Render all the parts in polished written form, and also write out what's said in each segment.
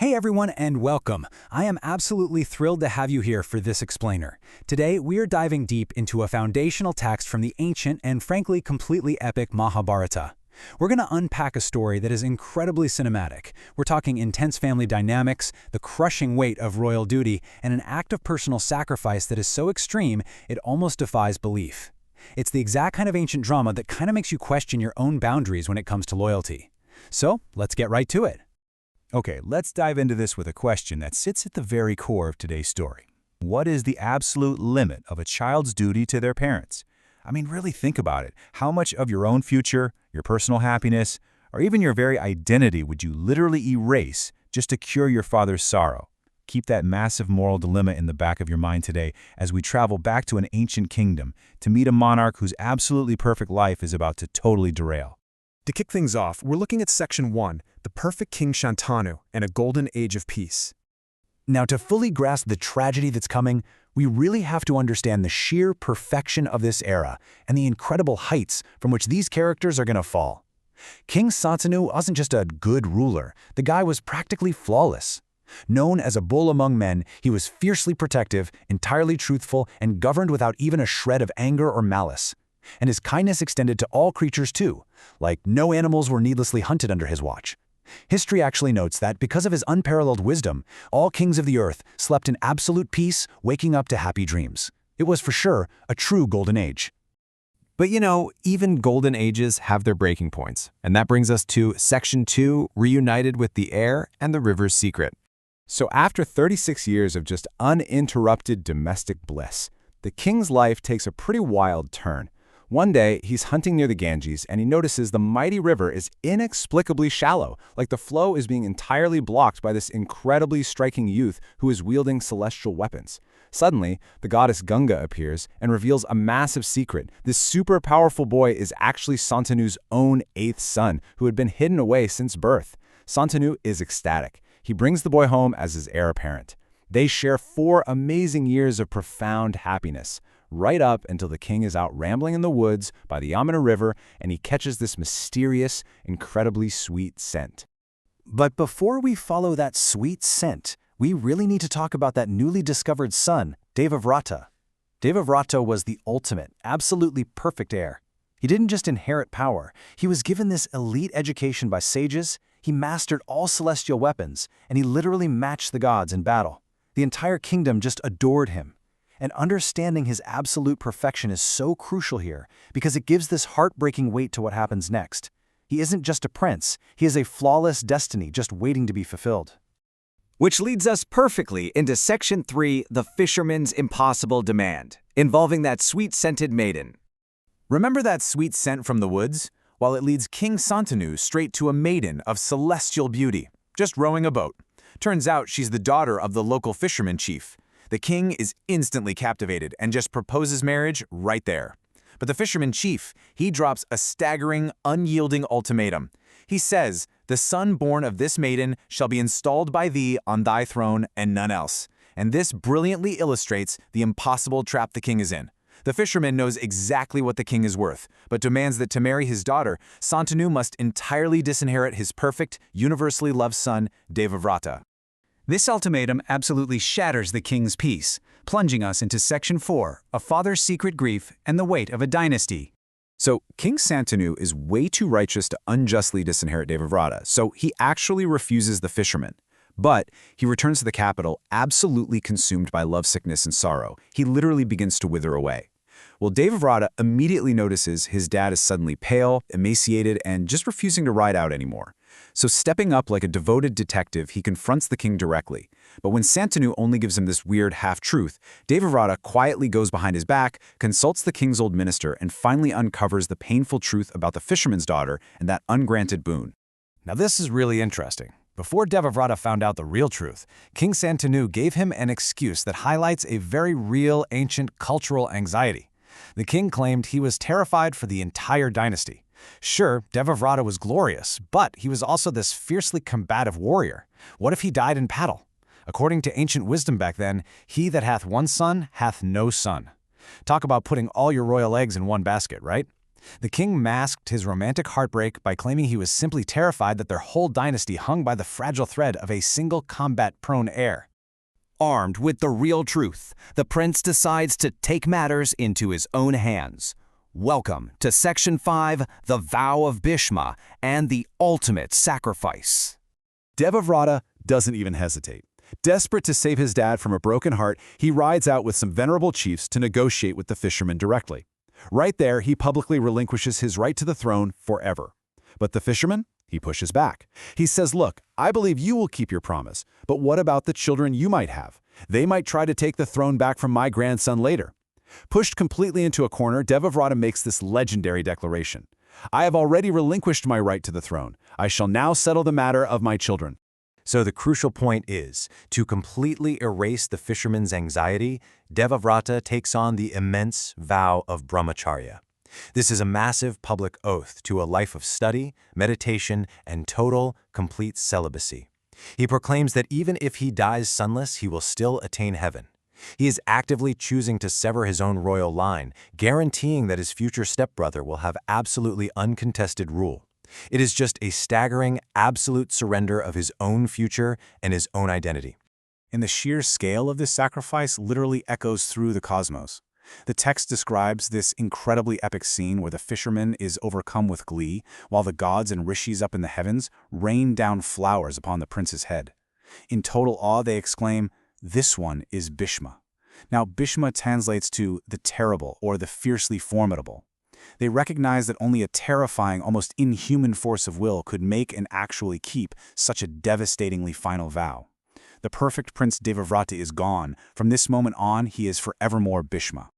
Hey everyone and welcome. I am absolutely thrilled to have you here for this explainer. Today we are diving deep into a foundational text from the ancient and frankly completely epic Mahabharata. We're going to unpack a story that is incredibly cinematic. We're talking intense family dynamics, the crushing weight of royal duty, and an act of personal sacrifice that is so extreme it almost defies belief. It's the exact kind of ancient drama that kind of makes you question your own boundaries when it comes to loyalty. So let's get right to it. Okay, let's dive into this with a question that sits at the very core of today's story. What is the absolute limit of a child's duty to their parents? I mean, really think about it. How much of your own future, your personal happiness, or even your very identity would you literally erase just to cure your father's sorrow? Keep that massive moral dilemma in the back of your mind today as we travel back to an ancient kingdom to meet a monarch whose absolutely perfect life is about to totally derail. To kick things off, we're looking at Section 1, the perfect King Santanu and a golden age of peace. Now, to fully grasp the tragedy that's coming, we really have to understand the sheer perfection of this era and the incredible heights from which these characters are going to fall. King Santanu wasn't just a good ruler, the guy was practically flawless. Known as a bull among men, he was fiercely protective, entirely truthful, and governed without even a shred of anger or malice. And his kindness extended to all creatures too, like no animals were needlessly hunted under his watch. History actually notes that because of his unparalleled wisdom, all kings of the earth slept in absolute peace, waking up to happy dreams. It was for sure a true golden age. But you know, even golden ages have their breaking points. And that brings us to Section 2, Reunited with the Heir and the River's Secret. So after 36 years of just uninterrupted domestic bliss, the king's life takes a pretty wild turn. One day, he's hunting near the Ganges, and he notices the mighty river is inexplicably shallow, like the flow is being entirely blocked by this incredibly striking youth who is wielding celestial weapons. Suddenly, the goddess Ganga appears and reveals a massive secret. This super powerful boy is actually Santanu's own 8th son, who had been hidden away since birth. Santanu is ecstatic. He brings the boy home as his heir apparent. They share 4 amazing years of profound happiness, right up until the king is out rambling in the woods by the Yamuna River and he catches this mysterious, incredibly sweet scent. But before we follow that sweet scent, we really need to talk about that newly discovered son, Devavrata. Devavrata was the ultimate, absolutely perfect heir. He didn't just inherit power, he was given this elite education by sages, he mastered all celestial weapons, and he literally matched the gods in battle. The entire kingdom just adored him. And understanding his absolute perfection is so crucial here because it gives this heartbreaking weight to what happens next. He isn't just a prince, he is a flawless destiny just waiting to be fulfilled. Which leads us perfectly into Section 3, the fisherman's impossible demand, involving that sweet-scented maiden. Remember that sweet scent from the woods? Well, it leads King Santanu straight to a maiden of celestial beauty, just rowing a boat. Turns out she's the daughter of the local fisherman chief. The king is instantly captivated and just proposes marriage right there. But the fisherman chief, he drops a staggering, unyielding ultimatum. He says, "The son born of this maiden shall be installed by thee on thy throne and none else." And this brilliantly illustrates the impossible trap the king is in. The fisherman knows exactly what the king is worth, but demands that to marry his daughter, Santanu must entirely disinherit his perfect, universally loved son, Devavrata. This ultimatum absolutely shatters the king's peace, plunging us into Section 4, a father's secret grief and the weight of a dynasty. So, King Santanu is way too righteous to unjustly disinherit Devavrata, so he actually refuses the fisherman. But he returns to the capital absolutely consumed by lovesickness and sorrow. He literally begins to wither away. Well, Devavrata immediately notices his dad is suddenly pale, emaciated, and just refusing to ride out anymore. So stepping up like a devoted detective, he confronts the king directly. But when Santanu only gives him this weird half-truth, Devavrata quietly goes behind his back, consults the king's old minister, and finally uncovers the painful truth about the fisherman's daughter and that ungranted boon. Now this is really interesting. Before Devavrata found out the real truth, King Santanu gave him an excuse that highlights a very real ancient cultural anxiety. The king claimed he was terrified for the entire dynasty. Sure, Devavrata was glorious, but he was also this fiercely combative warrior. What if he died in battle? According to ancient wisdom back then, he that hath one son hath no son. Talk about putting all your royal eggs in one basket, right? The king masked his romantic heartbreak by claiming he was simply terrified that their whole dynasty hung by the fragile thread of a single combat-prone heir. Armed with the real truth, the prince decides to take matters into his own hands. Welcome to Section 5, the Vow of Bhishma and the ultimate sacrifice. Devavrata doesn't even hesitate. Desperate to save his dad from a broken heart, he rides out with some venerable chiefs to negotiate with the fisherman directly. Right there, he publicly relinquishes his right to the throne forever. But the fisherman? He pushes back. He says, look, I believe you will keep your promise, but what about the children you might have? They might try to take the throne back from my grandson later. Pushed completely into a corner, Devavrata makes this legendary declaration. I have already relinquished my right to the throne. I shall now settle the matter of my children. So the crucial point is, to completely erase the fisherman's anxiety, Devavrata takes on the immense vow of brahmacharya. This is a massive public oath to a life of study, meditation, and total, complete celibacy. He proclaims that even if he dies sonless, he will still attain heaven. He is actively choosing to sever his own royal line, guaranteeing that his future stepbrother will have absolutely uncontested rule. It is just a staggering, absolute surrender of his own future and his own identity. And the sheer scale of this sacrifice literally echoes through the cosmos. The text describes this incredibly epic scene where the fisherman is overcome with glee, while the gods and rishis up in the heavens rain down flowers upon the prince's head. In total awe, they exclaim, "This one is Bhishma." Now, Bhishma translates to the terrible or the fiercely formidable. They recognize that only a terrifying, almost inhuman force of will could make and actually keep such a devastatingly final vow. The perfect Prince Devavrata is gone. From this moment on, he is forevermore Bhishma.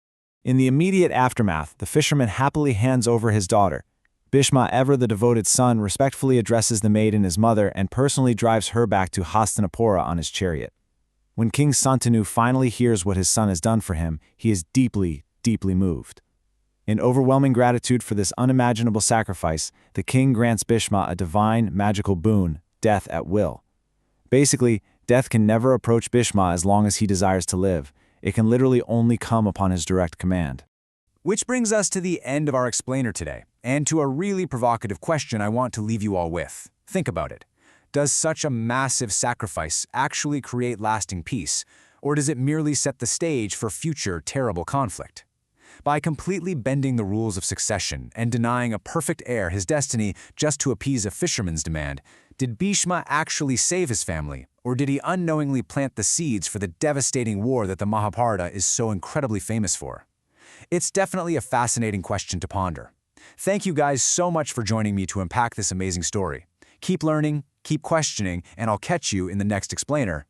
In the immediate aftermath, the fisherman happily hands over his daughter. Bhishma, ever the devoted son, respectfully addresses the maiden as mother and personally drives her back to Hastinapura on his chariot. When King Santanu finally hears what his son has done for him, he is deeply, deeply moved. In overwhelming gratitude for this unimaginable sacrifice, the king grants Bhishma a divine, magical boon, death at will. Basically, death can never approach Bhishma as long as he desires to live. It can literally only come upon his direct command. Which brings us to the end of our explainer today, and to a really provocative question I want to leave you all with. Think about it. Does such a massive sacrifice actually create lasting peace, or does it merely set the stage for future terrible conflict? By completely bending the rules of succession and denying a perfect heir his destiny just to appease a fisherman's demand, did Bhishma actually save his family, or did he unknowingly plant the seeds for the devastating war that the Mahabharata is so incredibly famous for? It's definitely a fascinating question to ponder. Thank you guys so much for joining me to unpack this amazing story. Keep learning, keep questioning, and I'll catch you in the next explainer.